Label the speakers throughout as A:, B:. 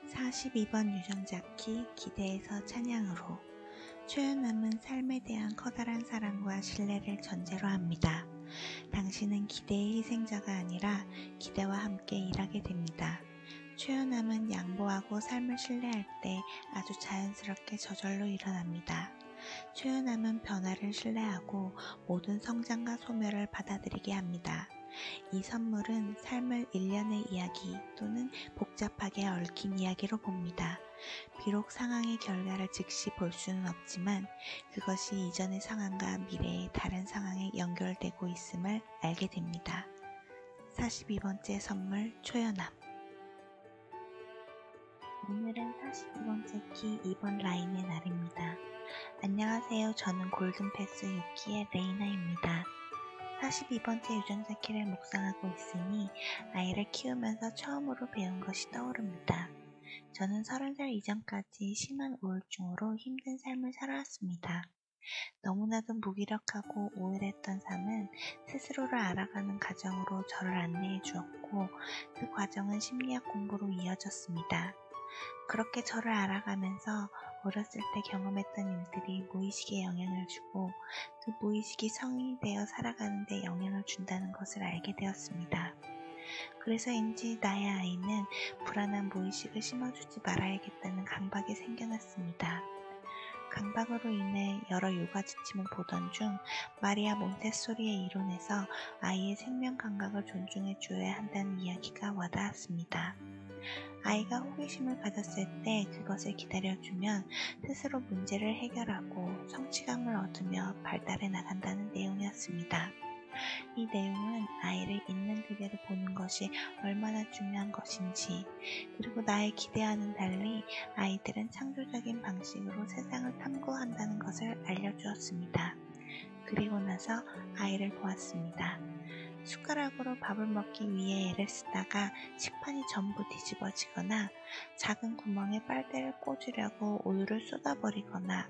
A: 42번 유전자키 기대에서 찬양으로. 초연함은 삶에 대한 커다란 사랑과 신뢰를 전제로 합니다. 당신은 기대의 희생자가 아니라 기대와 함께 일하게 됩니다. 초연함은 양보하고 삶을 신뢰할 때 아주 자연스럽게 저절로 일어납니다. 초연함은 변화를 신뢰하고 모든 성장과 소멸을 받아들이게 합니다. 이 선물은 삶을 일련의 이야기 또는 복잡하게 얽힌 이야기로 봅니다. 비록 상황의 결과를 즉시 볼 수는 없지만 그것이 이전의 상황과 미래의 다른 상황에 연결되고 있음을 알게 됩니다. 42번째 선물 초연함. 오늘은 42번째 키 2번 라인의 날입니다. 안녕하세요. 저는 골든패스 유키의 레이나입니다. 42번째 유전자 키를 묵상하고 있으니 아이를 키우면서 처음으로 배운 것이 떠오릅니다. 저는 30살 이전까지 심한 우울증으로 힘든 삶을 살아왔습니다. 너무나도 무기력하고 우울했던 삶은 스스로를 알아가는 과정으로 저를 안내해 주었고 그 과정은 심리학 공부로 이어졌습니다. 그렇게 저를 알아가면서 어렸을 때 경험했던 일들이 무의식에 영향을 주고 그 무의식이 성인이 되어 살아가는 데 영향을 준다는 것을 알게 되었습니다. 그래서인지 나의 아이는 불안한 무의식을 심어주지 말아야겠다는 강박이 생겨났습니다. 강박으로 인해 여러 요가 지침을 보던 중 마리아 몬테소리의 이론에서 아이의 생명 감각을 존중해 줘야 한다는 이야기가 와닿았습니다. 아이가 호기심을 가졌을 때 그것을 기다려주면 스스로 문제를 해결하고 성취감을 얻으며 발달해 나간다는 내용이었습니다. 이 내용은 아이를 있는 그대로 보는 것이 얼마나 중요한 것인지, 그리고 나의 기대와는 달리 아이들은 창조적인 방식으로 세상을 탐구한다는 것을 알려주었습니다. 그리고 나서 아이를 보았습니다. 숟가락으로 밥을 먹기 위해 애를 쓰다가 식판이 전부 뒤집어지거나 작은 구멍에 빨대를 꽂으려고 우유를 쏟아버리거나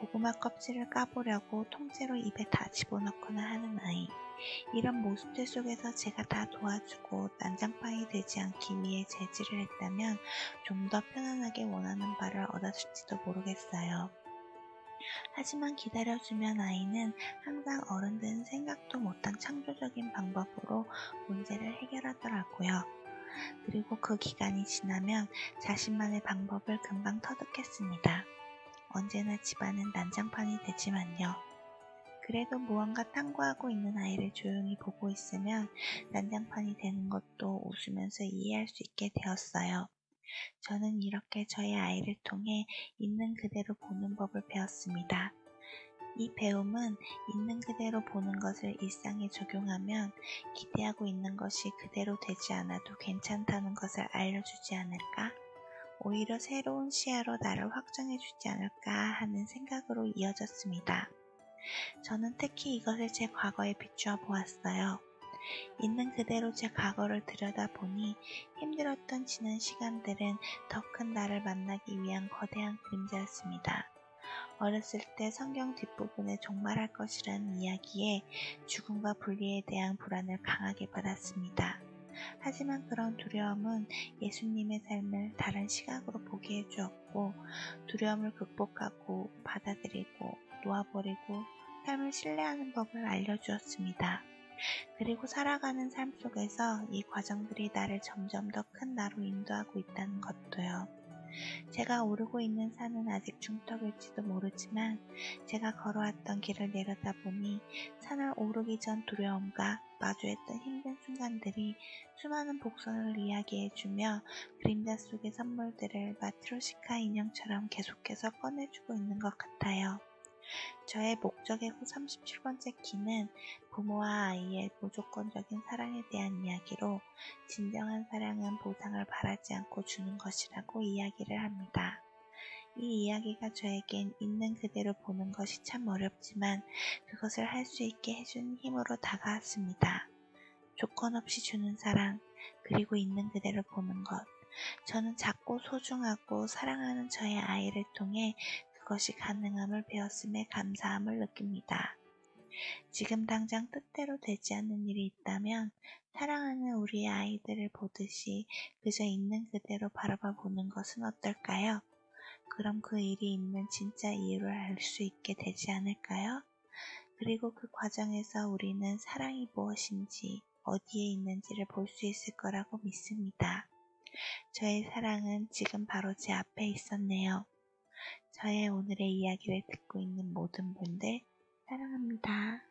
A: 고구마 껍질을 까보려고 통째로 입에 다 집어넣거나 하는 아이. 이런 모습들 속에서 제가 다 도와주고 난장판이 되지 않기 위해 제지를 했다면 좀 더 편안하게 원하는 바를 얻었을지도 모르겠어요. 하지만 기다려주면 아이는 항상 어른들은 생각도 못한 창조적인 방법으로 문제를 해결하더라고요. 그리고 그 기간이 지나면 자신만의 방법을 금방 터득했습니다. 언제나 집안은 난장판이 되지만요. 그래도 무언가 탐구하고 있는 아이를 조용히 보고 있으면 난장판이 되는 것도 웃으면서 이해할 수 있게 되었어요. 저는 이렇게 저의 아이를 통해 있는 그대로 보는 법을 배웠습니다. 이 배움은 있는 그대로 보는 것을 일상에 적용하면 기대하고 있는 것이 그대로 되지 않아도 괜찮다는 것을 알려주지 않을까? 오히려 새로운 시야로 나를 확장해주지 않을까 하는 생각으로 이어졌습니다. 저는 특히 이것을 제 과거에 비추어 보았어요. 있는 그대로 제 과거를 들여다보니 힘들었던 지난 시간들은 더 큰 나를 만나기 위한 거대한 그림자였습니다. 어렸을 때 성경 뒷부분에 종말할 것이라는 이야기에 죽음과 분리에 대한 불안을 강하게 받았습니다. 하지만 그런 두려움은 예수님의 삶을 다른 시각으로 보게 해주었고 두려움을 극복하고 받아들이고 놓아버리고 삶을 신뢰하는 법을 알려주었습니다. 그리고 살아가는 삶 속에서 이 과정들이 나를 점점 더 큰 나로 인도하고 있다는 것도요. 제가 오르고 있는 산은 아직 중턱일지도 모르지만 제가 걸어왔던 길을 내려다보니 산을 오르기 전 두려움과 마주했던 힘든 순간들이 수많은 복선을 이야기해주며 그림자 속의 선물들을 마트로시카 인형처럼 계속해서 꺼내주고 있는 것 같아요. 저의 목적의 후 37번째 키는 부모와 아이의 무조건적인 사랑에 대한 이야기로 진정한 사랑은 보상을 바라지 않고 주는 것이라고 이야기를 합니다. 이 이야기가 저에겐 있는 그대로 보는 것이 참 어렵지만 그것을 할 수 있게 해준 힘으로 다가왔습니다. 조건 없이 주는 사랑, 그리고 있는 그대로 보는 것. 저는 작고 소중하고 사랑하는 저의 아이를 통해 그것이 가능함을 배웠음에 감사함을 느낍니다. 지금 당장 뜻대로 되지 않는 일이 있다면 사랑하는 우리 아이들을 보듯이 그저 있는 그대로 바라봐 보는 것은 어떨까요? 그럼 그 일이 있는 진짜 이유를 알 수 있게 되지 않을까요? 그리고 그 과정에서 우리는 사랑이 무엇인지, 어디에 있는지를 볼 수 있을 거라고 믿습니다. 저의 사랑은 지금 바로 제 앞에 있었네요. 저의 오늘의 이야기를 듣고 있는 모든 분들 사랑합니다.